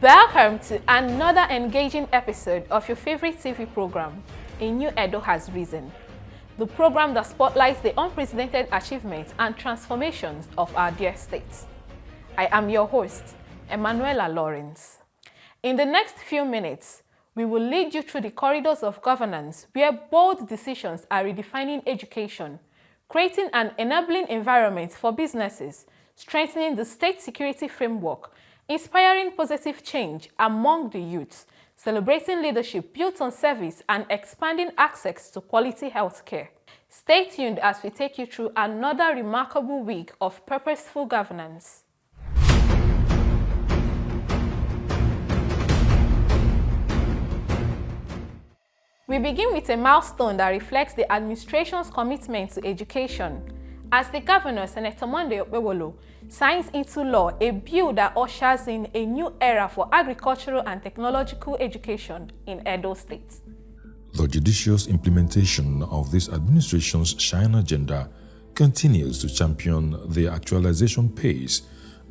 Welcome to another engaging episode of your favorite TV program, A New Edo Has Risen, the program that spotlights the unprecedented achievements and transformations of our dear state. I am your host, Emanuela Lawrence. In the next few minutes, we will lead you through the corridors of governance where bold decisions are redefining education, creating an enabling environment for businesses, strengthening the state security framework, inspiring positive change among the youths, celebrating leadership built on service, and expanding access to quality healthcare. Stay tuned as we take you through another remarkable week of purposeful governance. We begin with a milestone that reflects the administration's commitment to education, as the governor, Senator Monday Okpebholo, signs into law a bill that ushers in a new era for agricultural and technological education in Edo State. The judicious implementation of this administration's Shine agenda continues to champion the actualization pace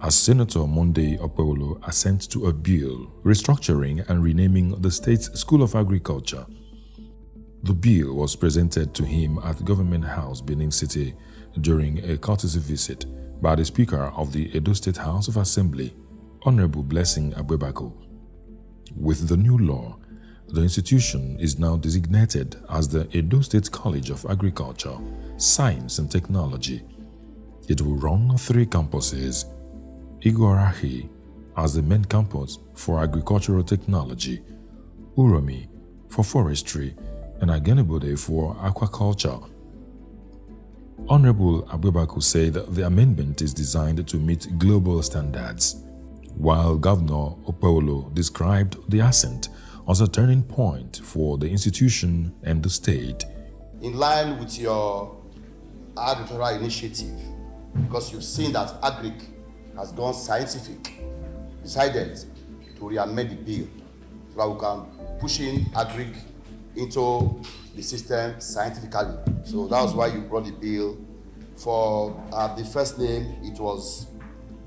as Senator Monday Okpebholo assents to a bill restructuring and renaming the state's School of Agriculture. The bill was presented to him at Government House, Benin City, during a courtesy visit by the Speaker of the Edo State House of Assembly, Honorable Blessing Agbebako. With the new law, the institution is now designated as the Edo State College of Agriculture, Science and Technology. It will run 3 campuses: Igorahi as the main campus for agricultural technology, Uromi for forestry, and Agenebode for aquaculture. Honorable Agbebako said the amendment is designed to meet global standards, while Governor Okpebholo described the assent as a turning point for the institution and the state. In line with your agricultural initiative, because you've seen that Agric has gone scientific, decided to re-amend the bill so that we can push in Agric into the system scientifically. So that was why you brought the bill. For the first name, it was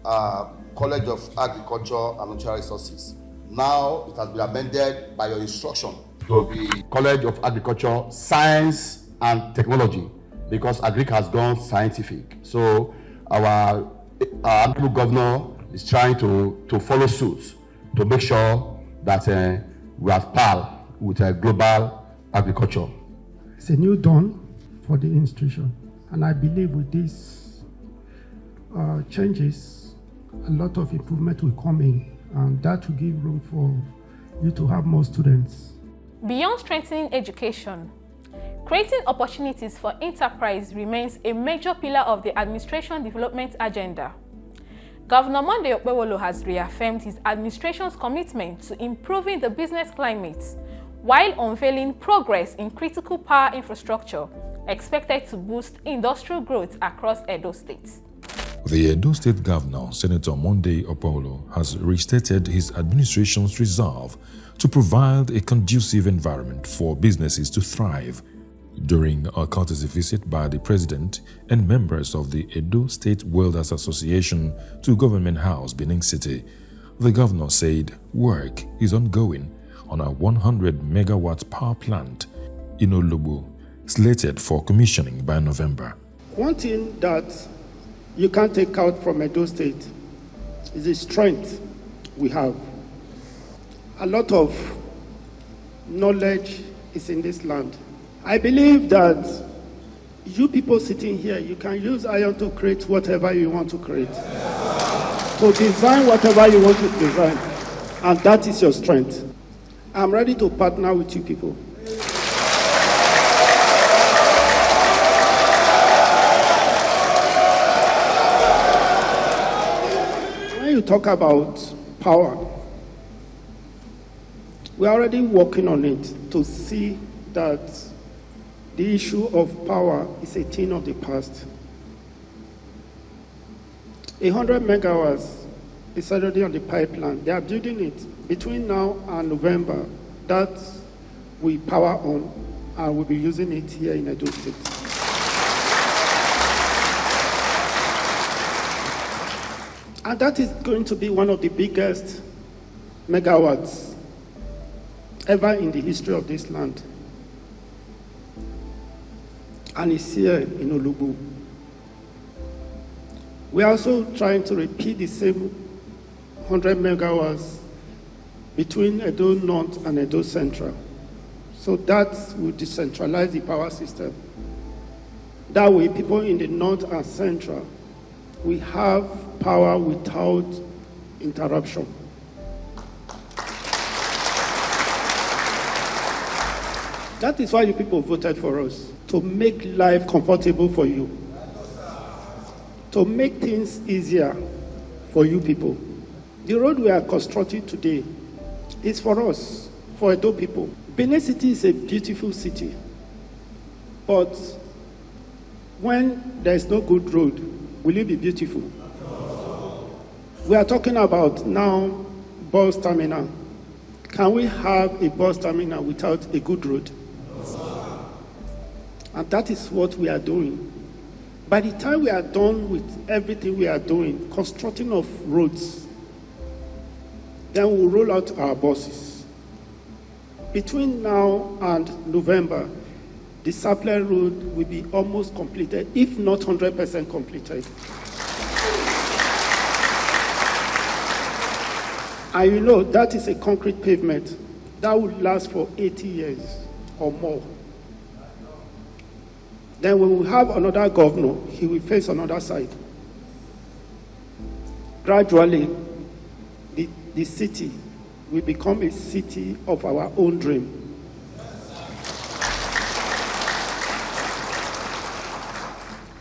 College of Agriculture and Natural Resources. Now it has been amended by your instruction to be College of Agriculture, Science and Technology, because Agric has gone scientific. So our governor is trying to follow suit to make sure that we are par with global agriculture. It's a new dawn for the institution, and I believe with these changes, a lot of improvement will come in, and that will give room for you to have more students. Beyond strengthening education, creating opportunities for enterprise remains a major pillar of the administration development agenda. Governor Monday Okpebholo has reaffirmed his administration's commitment to improving the business climate while unveiling progress in critical power infrastructure expected to boost industrial growth across Edo State. The Edo State Governor, Senator Monday Okpebholo, has restated his administration's resolve to provide a conducive environment for businesses to thrive. During a courtesy visit by the President and members of the Edo State Welders Association to Government House, Benin City, the governor said work is ongoing on a 100-megawatt power plant in Olobo, slated for commissioning by November. One thing that you can't take out from Edo State is the strength we have. A lot of knowledge is in this land. I believe that you people sitting here, you can use iron to create whatever you want to create, to design whatever you want to design, and that is your strength. I'm ready to partner with you people. When you talk about power, we're already working on it to see that the issue of power is a thing of the past. 100 megawatts is already on the pipeline. They are building it. Between now and November, that we power on, and we'll be using it here in Edo State. And that is going to be one of the biggest megawatts ever in the history of this land. And it's here in Olugbo. We are also trying to repeat the same 100 megawatts between Edo North and Edo Central. So that will decentralize the power system. That way, people in the North and Central will have power without interruption. That is why you people voted for us, to make life comfortable for you, to make things easier for you people. The road we are constructing today is for us, for Edo people. Benin City is a beautiful city, but when there is no good road, will it be beautiful? We are talking about now bus terminal. Can we have a bus terminal without a good road? And that is what we are doing. By the time we are done with everything we are doing, constructing of roads, then we'll roll out our buses. Between now and November, the supply road will be almost completed, if not 100% completed. And you know, that is a concrete pavement that will last for 80 years or more. Then when we have another governor, he will face another side. Gradually, the city will become a city of our own dream.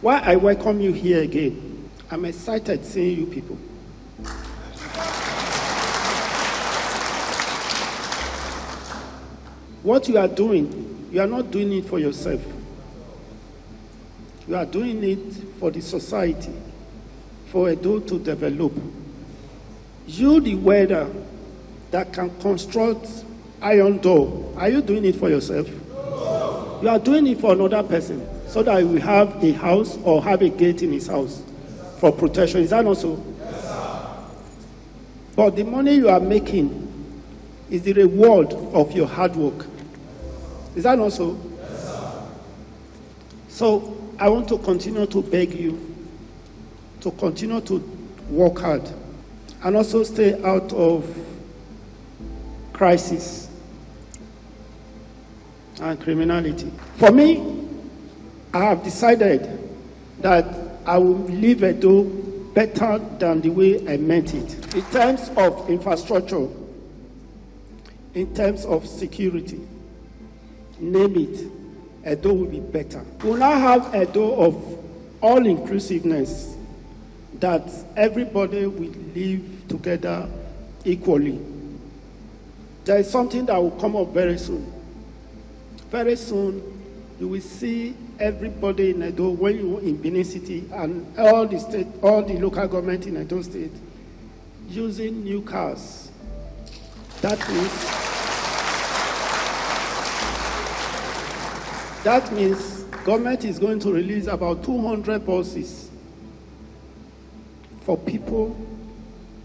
Why I welcome you here again, I'm excited seeing you people. What you are doing, you are not doing it for yourself. You are doing it for the society, for Edo to develop. You, the welder that can construct iron door, are you doing it for yourself? No. You are doing it for another person, so that we have a house or have a gate in his house for protection. Is that not so? Yes, sir. But the money you are making is the reward of your hard work. Is that not so? Yes, sir. So I want to continue to beg you to continue to work hard and also stay out of crisis and criminality. For me, I have decided that I will leave Edo better than the way I meant it. In terms of infrastructure, in terms of security, name it, Edo will be better. We will now have Edo of all-inclusiveness, that everybody will live together equally. There is something that will come up very soon. Very soon, you will see everybody in Edo, when you in Benin City and all the local government in Edo State, using new cars. That means government is going to release about 200 buses for people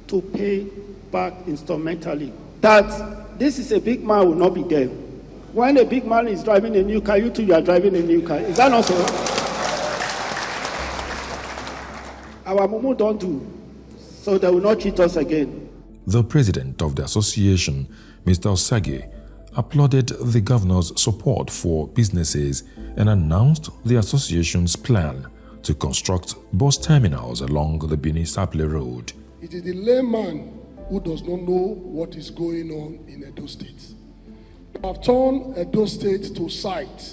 to pay back instrumentally. That this is a big man will not be there. When a big man is driving a new car, you too, you are driving a new car. Is that not so? Our Mumu don't do, so they will not cheat us again. The president of the association, Mr. Osage, applauded the governor's support for businesses and announced the association's plan to construct bus terminals along the Benin-Sapele Road. It is the layman who does not know what is going on in Edo State. We have turned Edo State to site.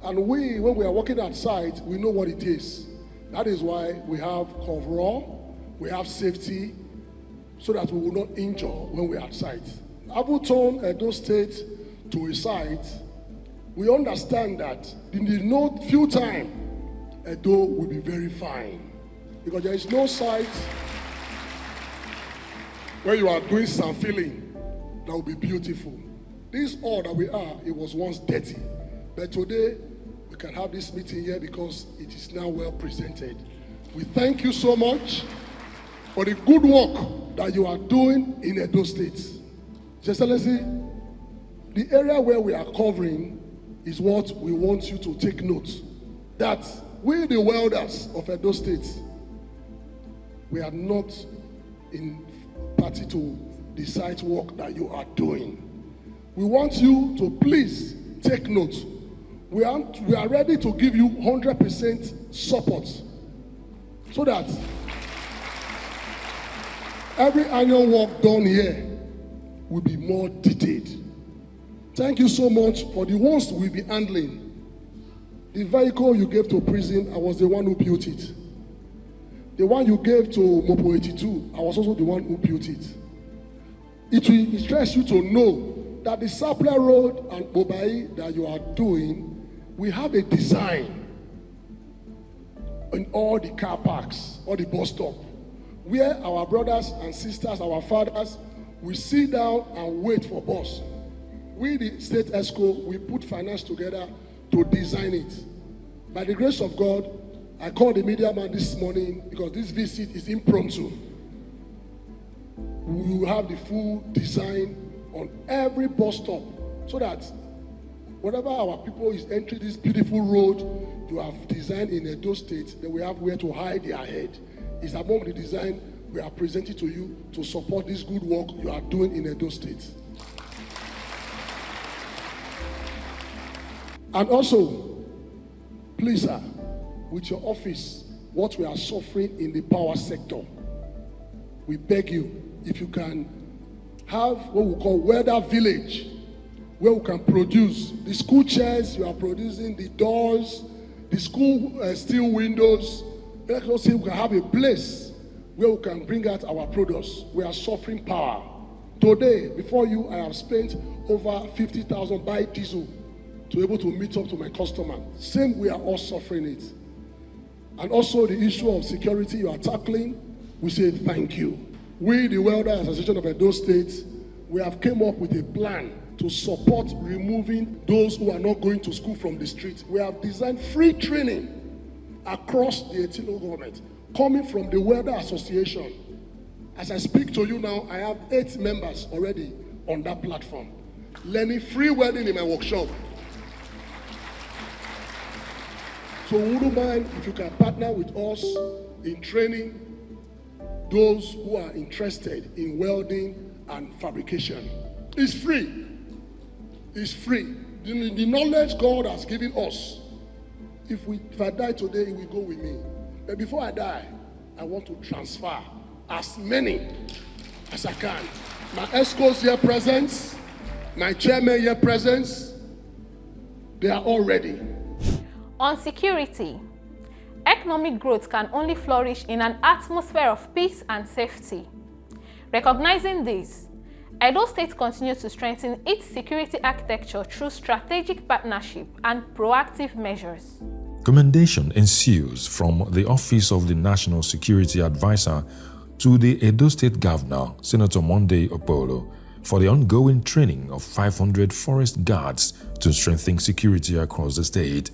And when we are working at site, we know what it is. That is why we have cover, we have safety, so that we will not injure when we are at site. Having turned Edo State to a site, we understand that in the no few time, Edo will be very fine. Because there is no site where you are doing some filling that will be beautiful. This all that we are, it was once dirty. But today, we can have this meeting here because it is now well presented. We thank you so much. for the good work that you are doing in Edo State. Your Excellency, the area where we are covering is what we want you to take note. That we, the welders of Edo State, we are not in party to the site work that you are doing. We want you to please take note. We are ready to give you 100% support so that every annual work done here will be more detailed. Thank you so much for the ones we'll be handling. The vehicle you gave to prison, I was the one who built it. The one you gave to Mopo 82, I was also the one who built it. It will interest you to know that the Sapler Road and Bobai that you are doing, we have a design in all the car parks, all the bus stop, where our brothers and sisters, our fathers, will sit down and wait for bus. We, the state ESCO, we put finance together to design it. By the grace of God, I called the media man this morning because this visit is impromptu. We will have the full design on every bus stop so that whatever our people is entering this beautiful road you have designed in Edo State, they will have where to hide their head. It's among the design we are presenting to you to support this good work you are doing in Edo State. And also, please, sir, with your office, what we are suffering in the power sector, we beg you, if you can have what we call welder village, where we can produce the school chairs you are producing, the doors, the school steel windows. Let us say we can have a place where we can bring out our products. We are suffering power. Today, before you, I have spent over 50,000 by diesel to be able to meet up to my customer. Same, we are all suffering it. And also the issue of security you are tackling, we say thank you. We, the Welders Association of Edo State, we have come up with a plan to support removing those who are not going to school from the street. We have designed free training across the Etilo government, coming from the Welder Association. As I speak to you now, I have 8 members already on that platform, learning free welding in my workshop. So we wouldn't mind if you can partner with us in training those who are interested in welding and fabrication. It's free. It's free. The knowledge God has given us, if I die today, it will go with me. But before I die, I want to transfer as many as I can. My ESCOs here present, my chairman here present, they are all ready. On security, economic growth can only flourish in an atmosphere of peace and safety. Recognizing this, Edo State continues to strengthen its security architecture through strategic partnership and proactive measures. Commendation ensues from the Office of the National Security Advisor to the Edo State Governor, Senator Monday Okpebholo, for the ongoing training of 500 forest guards to strengthen security across the state.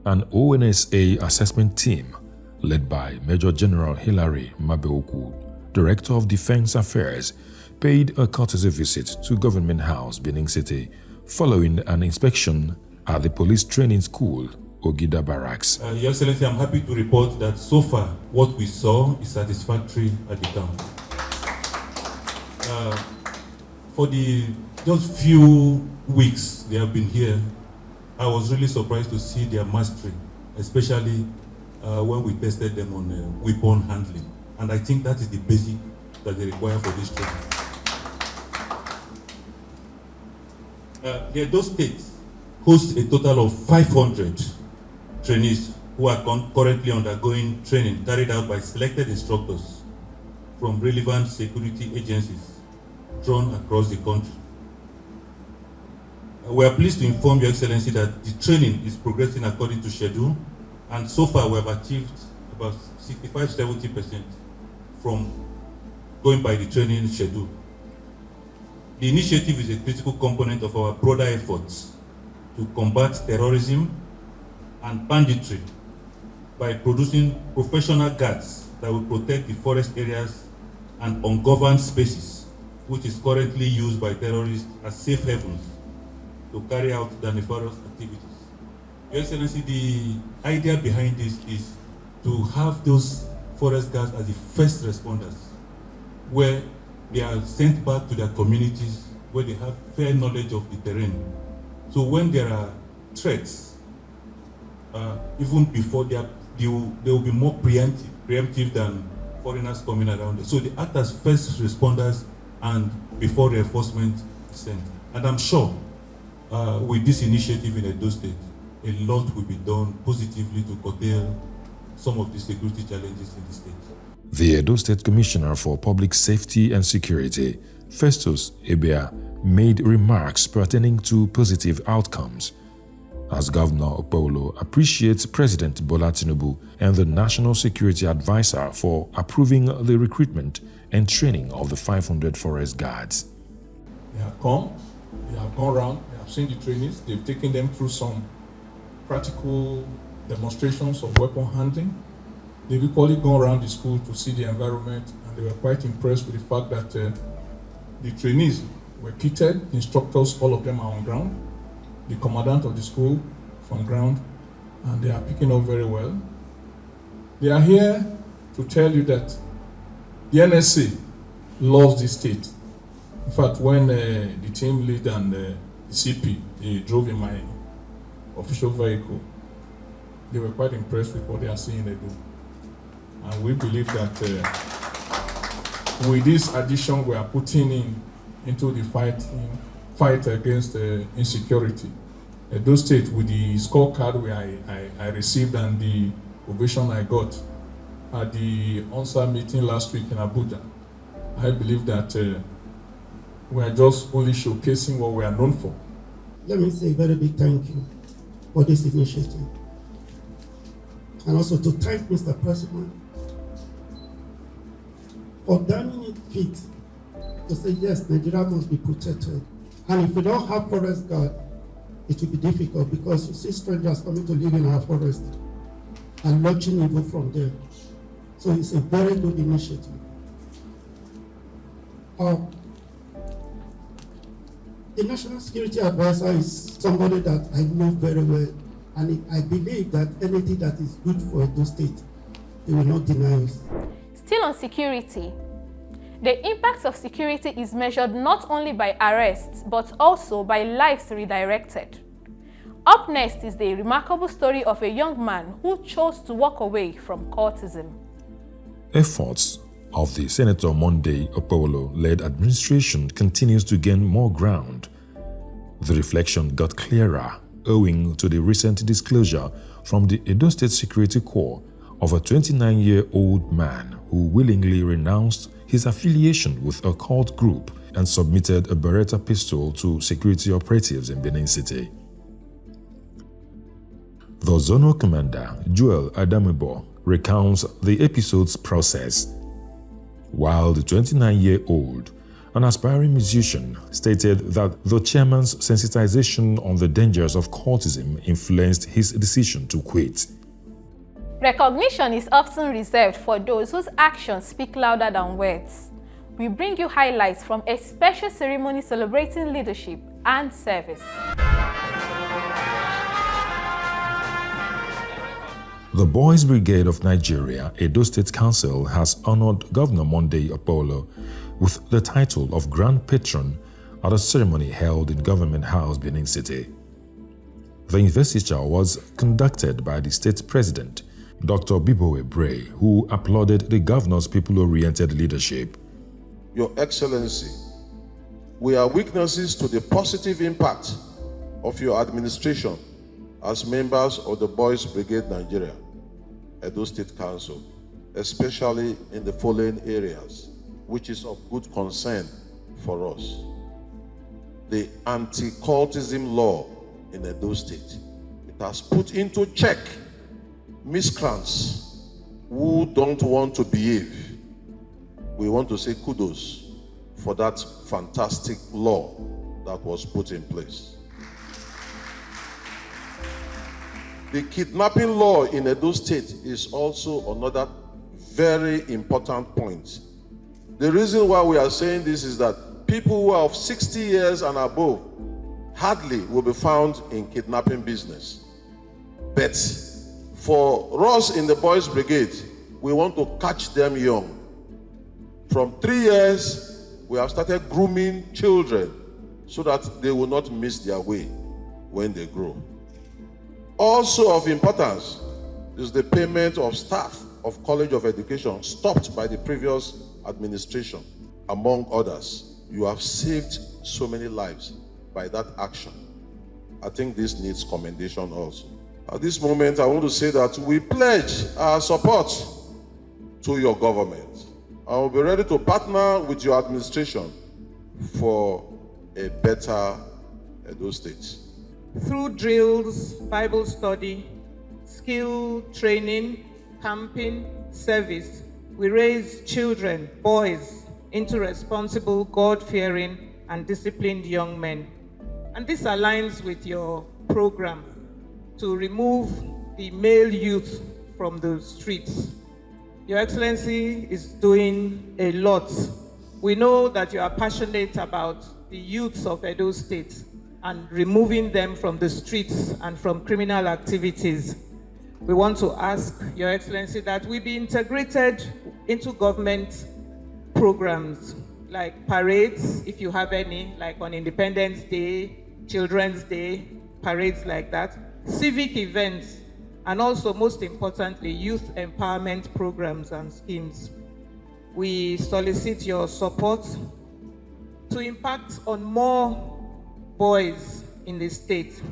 An ONSA assessment team, led by Major General Hilary Mabeoku, Director of Defense Affairs, paid a courtesy visit to Government House, Benin City, following an inspection at the Police Training School, Ogida Barracks. Your Excellency, I'm happy to report that so far what we saw is satisfactory at the camp. For the just few weeks they have been here, I was really surprised to see their mastery, especially when we tested them on weapon handling. And I think that is the basic that they require for this training. The Edo State hosts a total of 500 trainees who are currently undergoing training carried out by selected instructors from relevant security agencies drawn across the country. We are pleased to inform Your Excellency that the training is progressing according to schedule, and so far we have achieved about 65–70% from going by the training schedule. The initiative is a critical component of our broader efforts to combat terrorism and banditry by producing professional guards that will protect the forest areas and ungoverned spaces, which is currently used by terrorists as safe havens to carry out their nefarious activities. Your Excellency, the idea behind this is to have those forest guards as the first responders, where they are sent back to their communities, where they have fair knowledge of the terrain. So when there are threats, even before they will be more preemptive than foreigners coming around. So they act as first responders and before reinforcement is sent. And I'm sure with this initiative in Edo State, a lot will be done positively to curtail some of the security challenges in the state. The Edo State Commissioner for Public Safety and Security, Festus Ebea, made remarks pertaining to positive outcomes. As Governor Okpebholo appreciates President Bola Tinubu and the National Security Advisor for approving the recruitment and training of the 500 forest guards. They have come, they have gone around, they have seen the trainees, they've taken them through some practical demonstrations of weapon handling. They've equally gone around the school to see the environment, and they were quite impressed with the fact that the trainees were kitted, the instructors, all of them are on ground, the commandant of the school from ground, and they are picking up very well. They are here to tell you that the NSA loves this state. In fact, when the team lead and the CP, they drove in my official vehicle, they were quite impressed with what they are seeing they do. And we believe that with this addition we are putting into the fight against insecurity. Edo State, with the scorecard I received and the ovation I got at the on-site meeting last week in Abuja, I believe that we are just only showcasing what we are known for. Let me say a very big thank you for this initiative. And also to thank Mr. President for damning it fit to say, yes, Nigeria must be protected. And if we don't have forest guard, it will be difficult because you see strangers coming to live in our forest and launching evil from there. So it's a very good initiative. The National Security Advisor is somebody that I know very well, and I believe that anything that is good for Edo State, they will not deny us. Still on security, the impact of security is measured not only by arrests, but also by lives redirected. Up next is the remarkable story of a young man who chose to walk away from cultism. Efforts of the Senator Monday Okpebholo-led administration continues to gain more ground. The reflection got clearer owing to the recent disclosure from the Edo State Security Corps of a 29-year-old man who willingly renounced his affiliation with a cult group and submitted a Beretta pistol to security operatives in Benin City. The Zonal Commander, Joel Adamibo, recounts the episode's process, while the 29-year-old, an aspiring musician, stated that the chairman's sensitization on the dangers of cultism influenced his decision to quit. Recognition is often reserved for those whose actions speak louder than words. We bring you highlights from a special ceremony celebrating leadership and service. The Boys Brigade of Nigeria, Edo State Council, has honored Governor Monday Okpebholo with the title of Grand Patron at a ceremony held in Government House, Benin City. The investiture was conducted by the state president, Dr. Bibowe Bray, who applauded the governor's people-oriented leadership. Your Excellency, we are witnesses to the positive impact of your administration as members of the Boys Brigade Nigeria, Edo State Council, especially in the following areas, which is of good concern for us. The anti-cultism law in Edo State. It has put into check miscreants who don't want to behave. We want to say kudos for that fantastic law that was put in place. The kidnapping law in Edo State is also another very important point The reason why we are saying this is that people who are of 60 years and above hardly will be found in kidnapping business. But for us in the Boys Brigade, we want to catch them young. From 3 years, we have started grooming children so that they will not miss their way when they grow. Also of importance is the payment of staff of College of Education stopped by the previous administration. Among others, you have saved so many lives by that action. I think this needs commendation also. At this moment, I want to say that we pledge our support to your government. I will be ready to partner with your administration for a better Edo State. Through drills, Bible study, skill training, camping, service, we raise children, boys, into responsible, God-fearing, and disciplined young men. And this aligns with your program to remove the male youth from the streets. Your Excellency is doing a lot. We know that you are passionate about the youths of Edo State and removing them from the streets and from criminal activities. We want to ask Your Excellency that we be integrated into government programs like parades, if you have any, like on Independence Day, Children's Day, parades like that, civic events, and also, most importantly, youth empowerment programs and schemes. We solicit your support to impact on more boys in the state.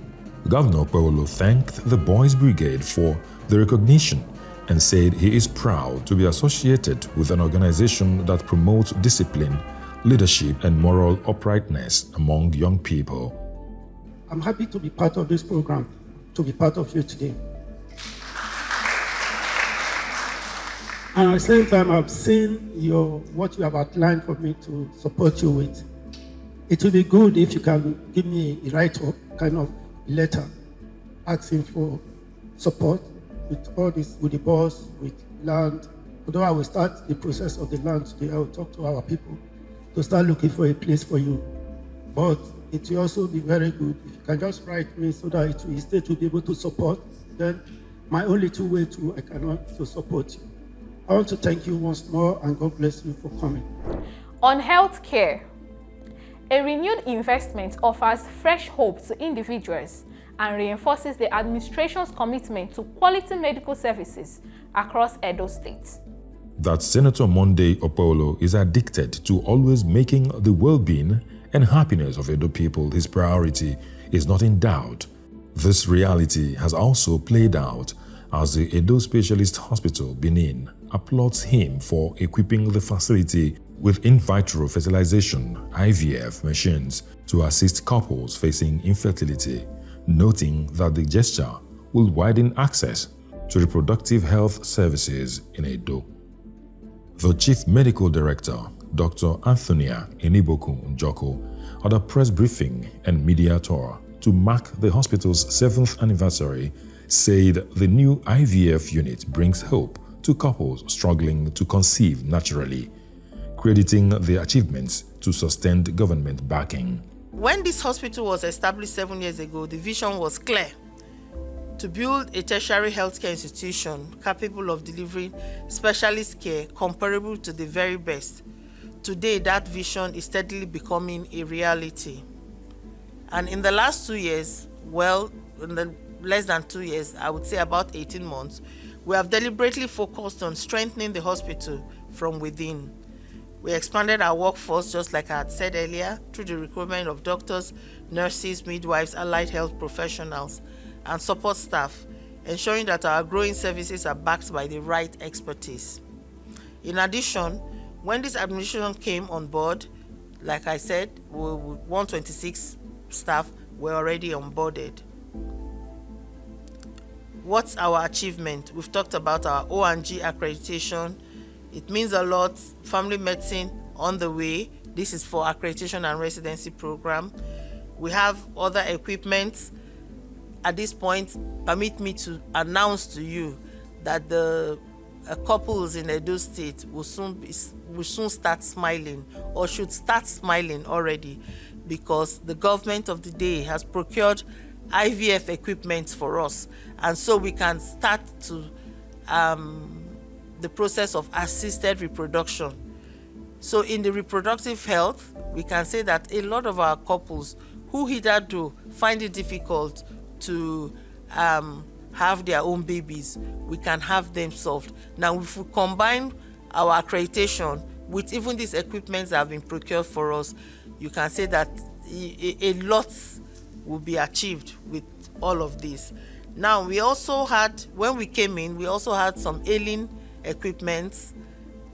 Governor Okpebholo thanked the Boys Brigade for the recognition and said he is proud to be associated with an organization that promotes discipline, leadership, and moral uprightness among young people. I'm happy to be part of this program, to be part of you today. And at the same time, I've seen what you have outlined for me to support you with. It will be good if you can give me a write-up kind of letter asking for support with all this, with the boss, with land. Although I will start the process of the land today, I will talk to our people to start looking for a place for you. But it will also be very good if you can just write me so that the state will be able to support. Then my only two way to support you. I want to thank you once more and God bless you for coming. On healthcare, a renewed investment offers fresh hope to individuals and reinforces the administration's commitment to quality medical services across Edo State. That Senator Monday Okpebholo is addicted to always making the well-being and happiness of Edo people his priority is not in doubt. This reality has also played out as the Edo Specialist Hospital, Benin, applauds him for equipping the facility with in vitro fertilization (IVF) machines to assist couples facing infertility, noting that the gesture will widen access to reproductive health services in Edo. The Chief Medical Director, Dr. Antonia Eniboku Njoko, at a press briefing and media tour to mark the hospital's 7th anniversary, said the new IVF unit brings hope to couples struggling to conceive naturally, crediting the achievements to sustained government backing. When this hospital was established 7 years ago, the vision was clear: to build a tertiary healthcare institution capable of delivering specialist care comparable to the very best. Today, that vision is steadily becoming a reality. And in the last 2 years, less than 2 years, I would say about 18 months, we have deliberately focused on strengthening the hospital from within. We expanded our workforce, just like I had said earlier, through the recruitment of doctors, nurses, midwives, allied health professionals, and support staff, ensuring that our growing services are backed by the right expertise. In addition, when this administration came on board, like I said, 126 staff were already onboarded. What's our achievement? We've talked about our O&G accreditation. It means a lot. Family medicine on the way. This is for accreditation and residency program. We have other equipment. At this point, permit me to announce to you that the couples in Edo State will soon start smiling, or should start smiling already, because the government of the day has procured IVF equipment for us, and so we can start to the process of assisted reproduction. So in the reproductive health, we can say that a lot of our couples who hitherto find it difficult to have their own babies, we can have them solved. Now, if we combine our accreditation with even these equipments that have been procured for us, you can say that a lot will be achieved with all of this. Now, we also had, when we came in, we also had some ailing equipments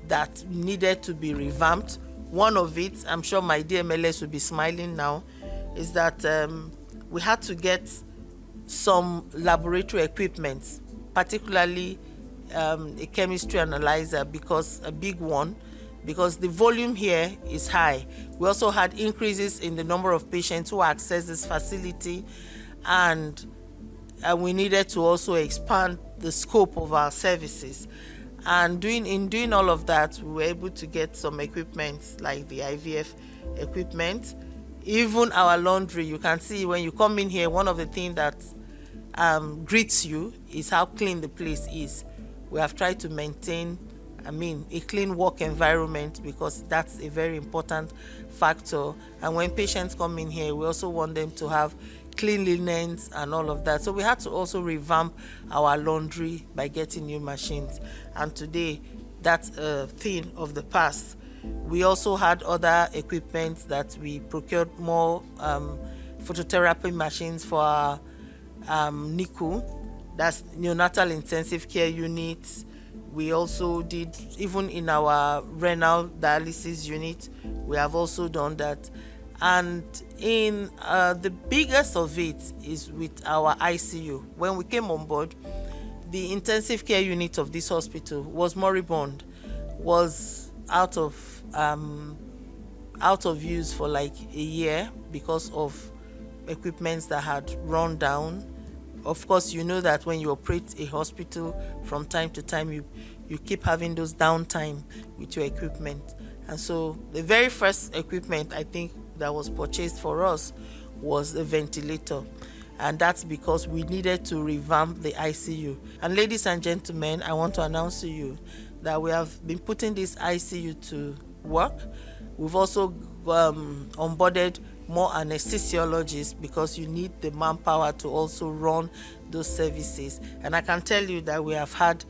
that needed to be revamped. One of it, I'm sure my dear MLS will be smiling now, is that we had to get some laboratory equipment, particularly a chemistry analyzer, because a big one, because the volume here is high. We also had increases in the number of patients who access this facility, and we needed to also expand the scope of our services. And in doing all of that, we were able to get some equipment like the IVF equipment, even our laundry. You can see when you come in here, one of the things that greets you is how clean the place is. We have tried to maintain, a clean work environment, because that's a very important factor. And when patients come in here, we also want them to have cleanliness and all of that. So we had to also revamp our laundry by getting new machines. And today, that's a thing of the past. We also had other equipment that we procured, more phototherapy machines for our NICU, that's neonatal intensive care units. We also did, even in our renal dialysis unit, we have also done that. And in the biggest of it is with our ICU. When we came on board, the intensive care unit of this hospital was moribund, was out of use for like a year because of equipments that had run down. Of course, you know that when you operate a hospital, from time to time you keep having those downtime with your equipment. And so the very first equipment I think that was purchased for us was a ventilator, and that's because we needed to revamp the ICU. And ladies and gentlemen, I want to announce to you that we have been putting this ICU to work. We've also onboarded more anesthesiologists, because you need the manpower to also run those services. And I can tell you that we have had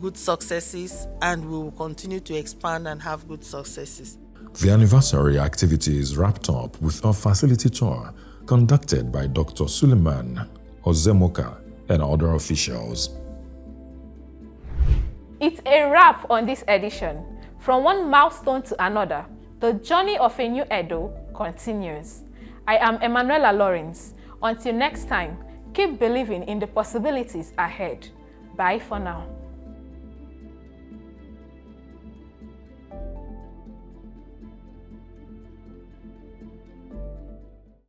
good successes, and we will continue to expand and have good successes. The anniversary activities wrapped up with a facility tour conducted by Dr. Suleiman Ozemoka and other officials. It's a wrap on this edition. From one milestone to another, the journey of a new Edo continues. I am Emanuela Lawrence. Until next time, keep believing in the possibilities ahead. Bye for now.